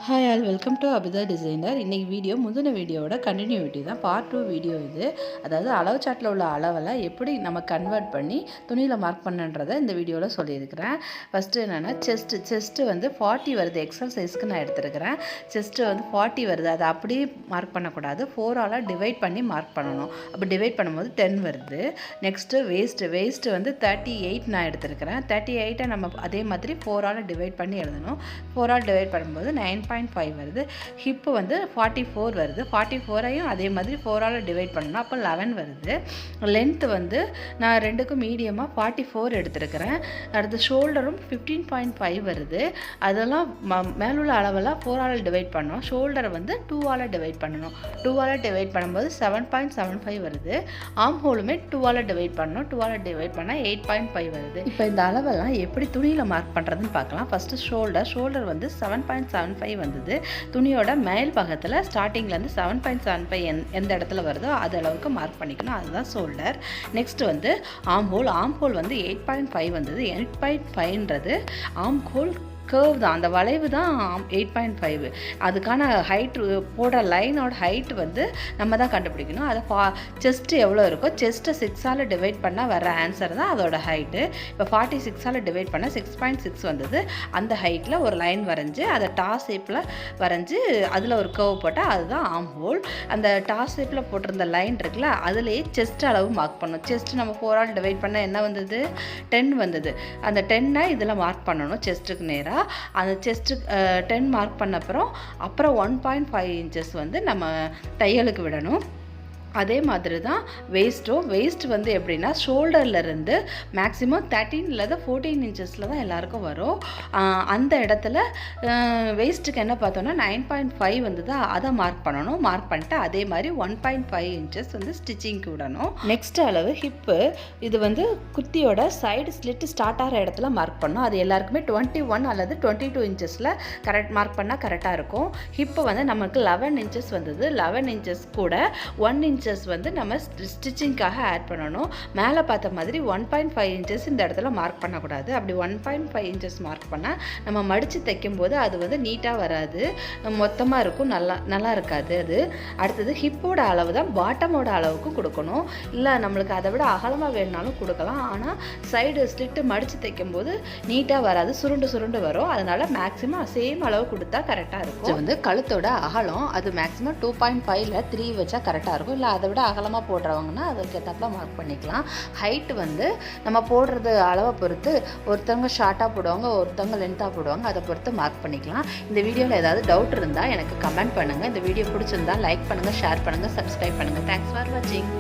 Hi all welcome to Abitha designer. இன்றைக்கி video முந்தின வீடியோவோட கண்டினியூட்டி தான், பார்ட் 2 வீடியோ இது. அதாவது அளவு சாட்டில் உள்ள அளவெல்லாம் எப்படி நம்ம கன்வெர்ட் பண்ணி துணியில் மார்க் பண்ணுன்றதை இந்த வீடியோவில் சொல்லியிருக்கிறேன். ஃபஸ்ட்டு என்னென்னா செஸ்ட்டு வந்து 40 வருது. எக்ஸல் சைஸ்க்கு நான் எடுத்துருக்கிறேன். செஸ்ட்டு வந்து 40 வருது. அதை அப்படியே மார்க் பண்ணக்கூடாது, 4ஆல் டிவைட் பண்ணி மார்க் பண்ணணும். அப்படி டிவைட் பண்ணும்போது 10 வருது. நெக்ஸ்ட்டு வேஸ்ட்டு வந்து 38 நான் எடுத்துருக்கிறேன். 38 நம்ம அதே மாதிரி 4ஆல் டிவைட் பண்ணி எழுதணும். 4ஆல் டிவைட் பண்ணும்போது 9.5 வருது. ஹிப்பு வந்து 44 வருது. 44ஐயும் அதே மாதிரி 4ஆல் டிவைட் பண்ணணும். அப்போ 11 வருது. லென்த்து வந்து நான் ரெண்டுக்கும் மீடியமாக 44 எடுத்துருக்கிறேன். அடுத்து ஷோல்டரும் 15.5 வருது. அதெல்லாம் மேலுள்ள அளவெல்லாம் 4ஆல் டிவைட் பண்ணோம். ஷோல்டரை வந்து 2ஆல் டிவைட் பண்ணணும். 2ஆல் டிவைட் பண்ணும்போது 7.75 வருது. ஆர்ம் ஹோலுமே 2ஆல் டிவைட் பண்ணணும். 2ஆல் டிவைட் பண்ணால் 8.5 வருது. இப்போ இந்த அளவெல்லாம் எப்படி துணியில் மார்க் பண்ணுறதுன்னு பார்க்கலாம். ஃபஸ்ட்டு ஷோல்டர் வந்து 7.75 வந்தது. துணியோட மேல் பக்கத்தில் ஸ்டார்டிங்லேருந்து 7.75 எந்த இடத்துல வருதோ அது அளவுக்கு மார்க் பண்ணிக்கணும். அதுதான் ஷோல்டர். நெக்ஸ்ட் வந்து ஆர்ம் ஹோல் வந்து 8.5 வந்தது. 8.5ன்றது ஆர்ம் ஹோல் கர்வ் தான், அந்த வளைவு தான் 8.5. அதுக்கான ஹைட்டு போடுற லைனோட ஹைட்டு வந்து நம்ம தான் கண்டுபிடிக்கணும். அதை செஸ்ட்டு எவ்வளோ இருக்கோ செஸ்ட்டை 6ஆல் டிவைட் பண்ணால் வர ஆன்சர் தான் அதோட ஹைட்டு. இப்போ 46ஆல் டிவைட் பண்ணால் 6.6 வந்தது. அந்த ஹைட்டில் ஒரு லைன் வரைஞ்சி அதை டாஸ் ஷேப்பில் வரைஞ்சி அதில் ஒரு கர்வ் போட்டால் அதுதான் ஆர்ம் ஹோல். அந்த டாஸ் ஷேப்பில் போட்டிருந்த லைன் இருக்குல்ல, அதுலேயே செஸ்ட் அளவு மார்க் பண்ணணும். செஸ்ட் நம்ம 4ஆல் டிவைட் பண்ணால் என்ன வந்தது? 10 வந்தது. அந்த 10ஐ இதில் மார்க் பண்ணணும் செஸ்ட்டுக்கு நேராக. அந்த செஸ்ட்டு 10 மார்க் பண்ண அப்புறம் 1.5 இன்ச்சஸ் வந்து நம்ம தையலுக்கு விடணும். அதே மாதிரி தான் வேஸ்ட் வந்து எப்படின்னா ஷோல்டர்லேருந்து மேக்ஸிமம் 13 14 இன்ச்சஸில் தான் எல்லாருக்கும் வரும். அந்த இடத்துல வேஸ்ட்டுக்கு என்ன பார்த்தோன்னா 9.5 வந்தது. அதை மார்க் பண்ணணும். மார்க் பண்ணிட்டு அதே மாதிரி 1.5 இன்ச்சஸ் வந்து ஸ்டிச்சிங்க்கு விடணும். நெக்ஸ்ட் அளவு ஹிப்பு. இது வந்து குர்த்தியோட சைடு ஸ்லிட் ஸ்டார்ட் ஆகிற இடத்துல மார்க் பண்ணணும். அது எல்லாருக்குமே 21 அல்லது 22 இன்ச்சஸில் கரெக்ட் மார்க் பண்ணால் கரெக்டாக இருக்கும். ஹிப்பு வந்து நமக்கு 11 இன்ச்சஸ் வந்தது. 11 இன்ச்சஸ் கூட 1 இன்ச்சஸ் வந்து நம்ம ஸ்டிச்சிங்காக ஆட் பண்ணணும். மேலே பார்த்த மாதிரி 1.5 இன்ச்சஸ் இந்த இடத்துல மார்க் பண்ணக்கூடாது. அப்படி 1.5 இன்ச்சஸ் மார்க் பண்ணால் நம்ம மடித்து தைக்கும்போது அது வந்து நீட்டாக வராது, மொத்தமாக இருக்கும், நல்லா இருக்காது. அது அடுத்தது ஹிப்போட அளவு தான் பாட்டமோட அளவுக்கு கொடுக்கணும். இல்லை நம்மளுக்கு அதை விட அகலமாக வேணுனாலும் கொடுக்கலாம். ஆனால் சைடு ஸ்லிட்டு மடித்து தைக்கும்போது நீட்டாக வராது, சுருண்டு வரும். அதனால் மேக்ஸிமம் சேம் அளவு கொடுத்தா கரெக்டாக இருக்கும். வந்து கழுத்தோட அகலம் அது மேக்ஸிமம் 2.5ல் 3 வச்சா கரெக்டாக இருக்கும். இல்லை அதை விட அகலமாக போடுறவங்கன்னா அதுக்கு ஏற்றாப்புல மார்க் பண்ணிக்கலாம். ஹைட்டு வந்து நம்ம போடுறது அளவை பொறுத்து ஒருத்தவங்க ஷார்ட்டாக போடுவாங்க, ஒருத்தவங்க லென்த்தாக போடுவாங்க. அதை பொறுத்து மார்க் பண்ணிக்கலாம். இந்த வீடியோவில் ஏதாவது டவுட் இருந்தால் எனக்கு கமெண்ட் பண்ணுங்கள். இந்த வீடியோ பிடிச்சிருந்தா லைக் பண்ணுங்கள், ஷேர் பண்ணுங்கள், சப்ஸ்கிரைப் பண்ணுங்கள். தேங்க்ஸ் ஃபார் வாட்சிங்.